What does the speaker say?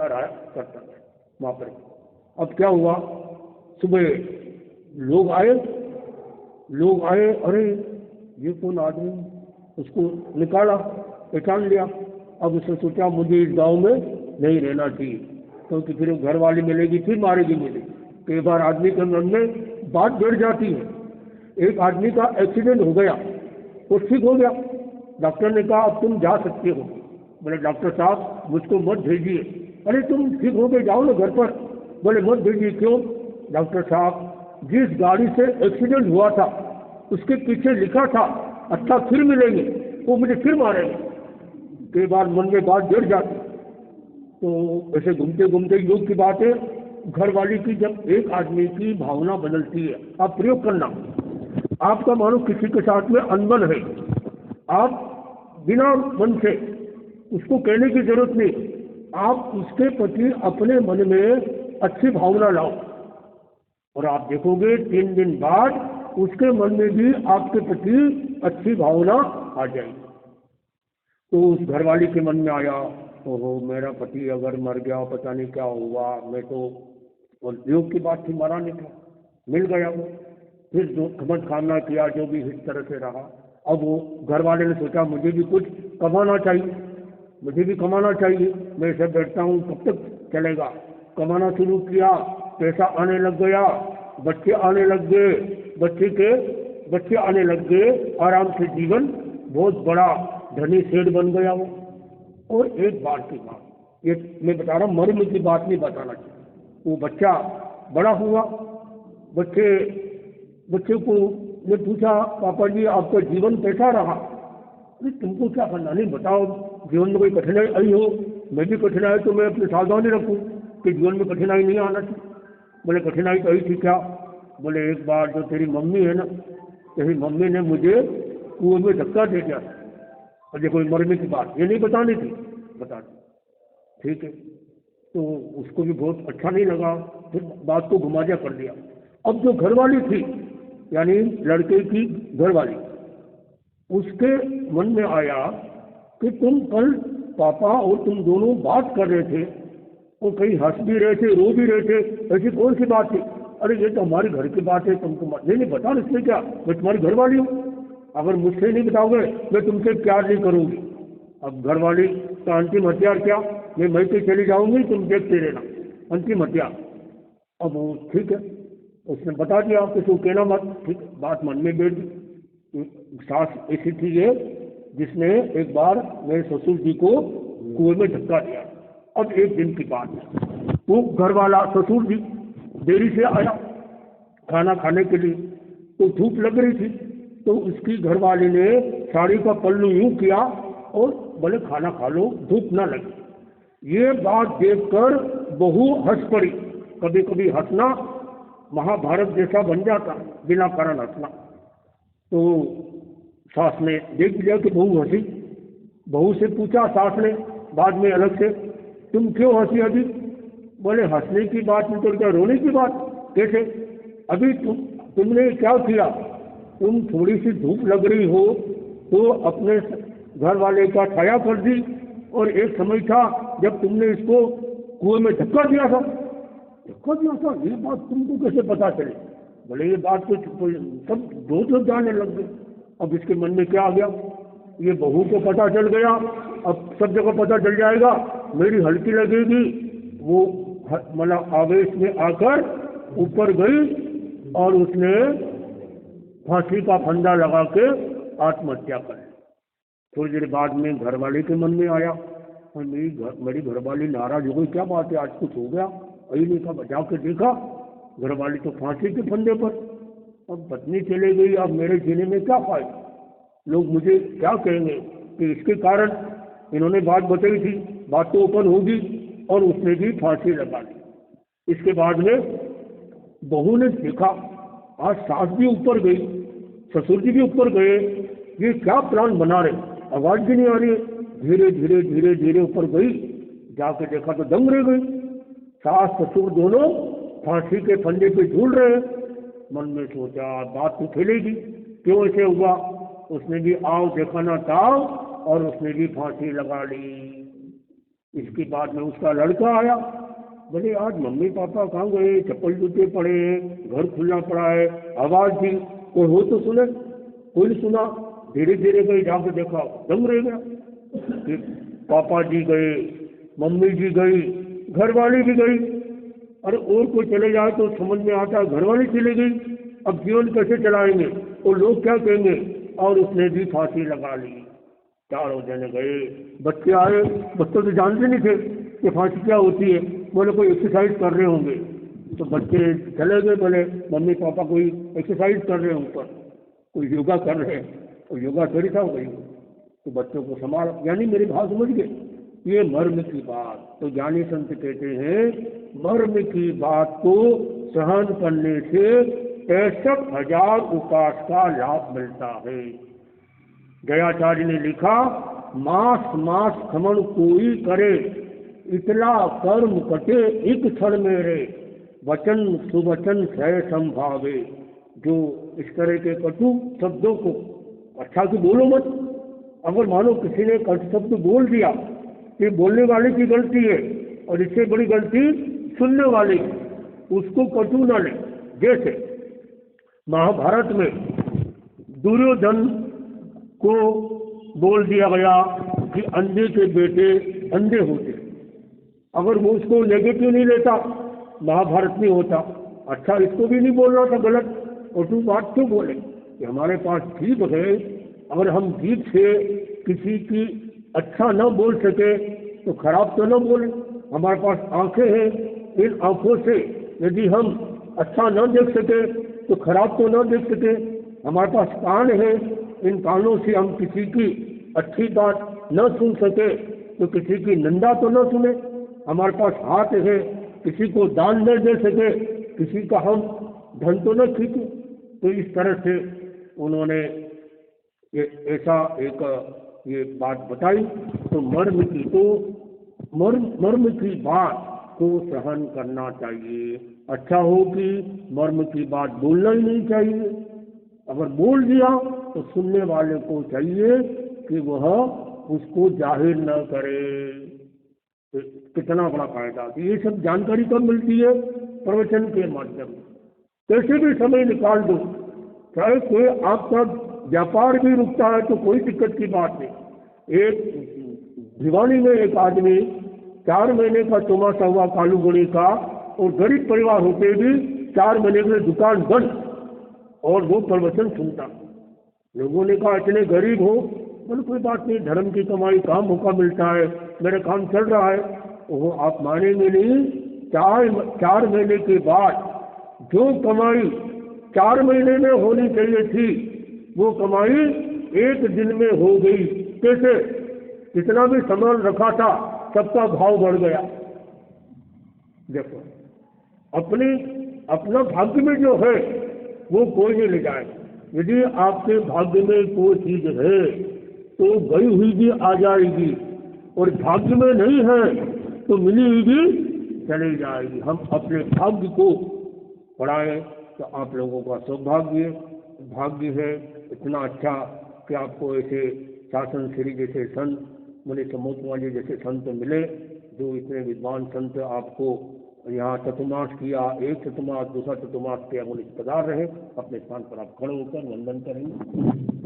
करता रहा करता रहा वहाँ पर। अब क्या हुआ, सुबह लोग आए, अरे ये कौन आदमी, उसको निकाला, पहचान लिया। अब उसने सोचा मुझे इस गांव में नहीं रहना चाहिए, क्योंकि फिर घर वाली मिलेगी, फिर मारेगी मुझे। कई बार आदमी के मन में बात बढ़ जाती है। एक आदमी का एक्सीडेंट हो गया, वो ठीक हो गया, डॉक्टर ने कहा अब तुम जा सकते हो। बोले डॉक्टर साहब मुझको मत भेजिए। अरे तुम ठीक हो गए, जाओ ना घर पर। बोले मत भेजिए। क्यों? डॉक्टर साहब जिस गाड़ी से एक्सीडेंट हुआ था उसके पीछे लिखा था अच्छा फिर मिलेंगे, वो मुझे फिर मारेंगे। कई बार मन में बात जड़ जाती। तो ऐसे घूमते घूमते योग की बात है, घर वाली की जब एक आदमी की भावना बदलती है, आप प्रयोग करना। आपका मानो किसी के साथ में अनबन है, आप बिना मन से, उसको कहने की जरूरत नहीं, आप उसके प्रति अपने मन में अच्छी भावना लाओ और आप देखोगे 3 दिन बाद उसके मन में भी आपके प्रति अच्छी भावना आ जाएगी। तो उस घरवाली के मन में आया, ओहो मेरा पति अगर मर गया पता नहीं क्या हुआ, मैं तो, और योग की बात थी, मरा नहीं था, मिल गया वो। फिर जो खमत खाना किया, जो भी इस तरह से रहा। अब वो घर वाले ने सोचा मुझे भी कुछ कमाना चाहिए, मुझे भी कमाना चाहिए, मैं ऐसे बैठता हूँ कब तक चलेगा। कमाना शुरू किया, पैसा आने लग गया, बच्चे आने लग गए, बच्चे आने लग गए, आराम से जीवन बहुत बड़ा धनी सेठ बन गया वो। और एक बार की बात, ये मैं बता रहा हूँ, मर्म की बात नहीं बताना चाहिए। वो बच्चा बड़ा हुआ, बच्चे को ने पूछा पापा जी आपका जीवन कैसा रहा? अरे तुमको क्या करना, नहीं बताओ, जीवन में कोई कठिनाई आई हो? मैं भी कठिनाई तो मैं अपनी सावधानी रखूँ कि जीवन में कठिनाई नहीं आना चाहिए। बोले कठिनाई तो आई थी क्या? बोले एक बार जो तेरी मम्मी है ना, तेरी मम्मी ने मुझे कुएं में धक्का दे दिया। और ये कोई मरने की बात ये नहीं बतानी थी, बता दी, ठीक है। तो उसको भी बहुत अच्छा नहीं लगा, फिर बात को घुमाजा कर दिया। अब जो घरवाली थी, यानी लड़के की घरवाली, उसके मन में आया कि तुम कल पापा और तुम दोनों बात कर रहे थे और कहीं हंस भी रहे थे, रो भी रहे थे, ऐसी कौन सी बात थी? अरे ये तो हमारे घर की बात है, तुमको नहीं बता, इसमें क्या, मैं तुम्हारी घरवाली हूँ, अगर मुझसे नहीं बताओगे मैं तुमसे प्यार नहीं करूँगी। अब घरवाली का अंतिम हथियार क्या? मैं मई पे चली जाऊंगी, तुम देखते रहना, अंतिम हथियार। अब वो ठीक है, उसने बता दिया कि तू कहना मत, ठीक, बात मन में बैठ गई। सास ऐसी थी ये जिसने एक बार मेरे ससुर जी को कुएं में धक्का दिया। अब एक दिन की बात है, वो घर वाला ससुर जी देरी से आया खाना खाने के लिए, तो धूप लग रही थी, तो उसकी घरवाली ने साड़ी का पल्लू यूं किया और बोले खाना खा लो, धूप ना लगे। ये बात देखकर बहू हंस पड़ी। कभी कभी हंसना महाभारत जैसा बन जाता, बिना कारण हंसना। तो सास ने देख लिया कि बहू हंसी, बहू से पूछा सास ने बाद में अलग से, तुम क्यों हंसी अभी? बोले हंसने की बात नहीं तो क्या रोने की बात? कैसे? अभी तुमने क्या किया? तुम थोड़ी सी धूप लग रही हो तो अपने घर वाले का छाया कर दी, और एक समय था जब तुमने इसको कुएं में धक्का दिया था। ये बात तुमको कैसे पता चले? बोले ये बात तो सब दो लोग जानने लग गए। अब इसके मन में क्या आ गया, ये बहू को पता चल गया, अब सब जगह पता चल जाएगा, मेरी हल्की लगेगी। वो मतलब आवेश में आकर ऊपर गई और उसने फांसी का फंदा लगा के आत्महत्या कर। थोड़ी देर बाद में घरवाले के मन में आया, और मेरी घरवाली नाराज हो गई, क्या बात है आज कुछ हो गया? अभी नहीं था, बचा के देखा घरवाली तो फांसी के फंदे पर। अब पत्नी चले गई, अब मेरे जीने में क्या फायदा? लोग मुझे क्या कहेंगे कि इसके कारण इन्होंने बात बताई थी, बात तो ओपन होगी, और उसने भी फांसी लगा दी। इसके बाद में बहू ने देखा आज सास भी ऊपर गई, ससुर जी भी ऊपर गए, ये क्या प्लान बना रहे, आवाज भी नहीं आ रही है। धीरे धीरे धीरे धीरे ऊपर गई, जाके देखा तो दंग रह गई। सास ससुर दोनों फांसी के फंदे पे झूल रहे हैं। मन में सोचा बात तो फैलेगी, क्यों ऐसे हुआ? उसने भी आओ देखा ना ताओ, और उसने भी फांसी लगा ली। इसके बाद में उसका लड़का आया, बोले आज मम्मी पापा कहाँ गए, चप्पल जूते पड़े हैं, घर खुलना पड़ा है, आवाज़ थी, कोई हो तो सुने, कोई नहीं सुना। धीरे धीरे गई, जाके देखा दम रह गया कि पापा जी गए, मम्मी जी गई, घरवाली भी गई। अरे और कोई चले जाए तो समझ में आता, घरवाली चली गई, अब जीवन कैसे चलाएंगे, और लोग क्या कहेंगे, और उसने भी फांसी लगा ली। चारों जने गए, बच्चे आए, बच्चे तो जानते नहीं थे कि फांसी क्या होती है, बोले कोई एक्सरसाइज कर रहे होंगे, तो बच्चे चले गए, बोले मम्मी पापा कोई एक्सरसाइज कर रहे हैं, ऊपर कोई योगा कर रहे हैं, तो योगा थोड़ी था भाई, तो बच्चों को संभाल, यानी मेरी बात समझ गए, ये मर्म की बात। तो ज्ञानी संत कहते हैं मर्म की बात को सहन करने से 63,000 उपास का लाभ मिलता है। दयाचार्य ने लिखा, मास मास खमन कोई करे, इतला कर्म कटे एक क्षण मेरे, वचन सुवचन सह संभावे। जो इस तरह के कटु शब्दों को अच्छा से बोलो मत। अगर मानो किसी ने कटु शब्द बोल दिया, ये बोलने वाले की गलती है, और इससे बड़ी गलती सुनने वाले की, उसको कटु न ले। जैसे महाभारत में दुर्योधन को बोल दिया गया कि अंधे के बेटे अंधे होते, अगर वो उसको नेगेटिव नहीं लेता, महाभारत नहीं होता। अच्छा, इसको भी नहीं बोलना था, गलत, और तू बात क्यों बोले कि हमारे पास जीभ है, अगर हम जीभ से किसी की अच्छा न बोल सके तो खराब तो न बोले। हमारे पास आंखें हैं, इन आंखों से यदि हम अच्छा न देख सके तो खराब तो न देख सके। हमारे पास कान है, इन कानों से हम किसी की अच्छी बात न सुन सके तो किसी की निंदा तो न सुने। हमारे पास हाथ है, किसी को दान न दे सके, किसी का हम धन तो न खींचे। तो इस तरह से उन्होंने ये ऐसा एक ये बात बताई। तो मर्म की बात को सहन करना चाहिए। अच्छा हो कि मर्म की बात बोलना ही नहीं चाहिए, अगर बोल दिया तो सुनने वाले को चाहिए कि वह उसको जाहिर न करे। तो कितना बड़ा फायदा। तो ये सब जानकारी कब मिलती है? प्रवचन के माध्यम से। कैसे भी समय निकाल दो, चाहे कोई आपका व्यापार भी रुकता है तो कोई दिक्कत की बात नहीं। एक भिवानी में एक आदमी 4 महीने का चौमासा हुआ कालूगढ़ी का, और गरीब परिवार होते भी 4 महीने के लिए दुकान बंद, और वो प्रवचन सुनता। लोगों ने कहा इतने गरीब हो, बोले कोई बात नहीं, धर्म की कमाई काम मौका मिलता है, मेरा काम चल रहा है। वो आप मानेंगे नहीं, 4 महीने के बाद जो कमाई 4 महीने में होनी चाहिए थी, वो कमाई 1 दिन में हो गई। कैसे? जितना भी सामान रखा था सबका भाव बढ़ गया। देखो, अपना भाग्य में जो है वो कोई नहीं ले जाए। यदि आपके भाग्य में कोई चीज है तो गई हुई भी आ जाएगी, और भाग्य में नहीं है तो मिली हुई भी चली जाएगी। हम अपने भाग्य को बढ़ाएं तो आप लोगों का सौभाग्य भाग्य है इतना अच्छा कि आपको ऐसे शासन श्री जैसे संत, मुनि समोत्वाली जैसे संत मिले, जो इतने विद्वान संत आपको यहाँ चतुर्मास किया, एक चतुर्मास दूसरा चतुर्मास किया, वो पधार रहे। अपने स्थान पर आप खड़े होकर वंदन करेंगे।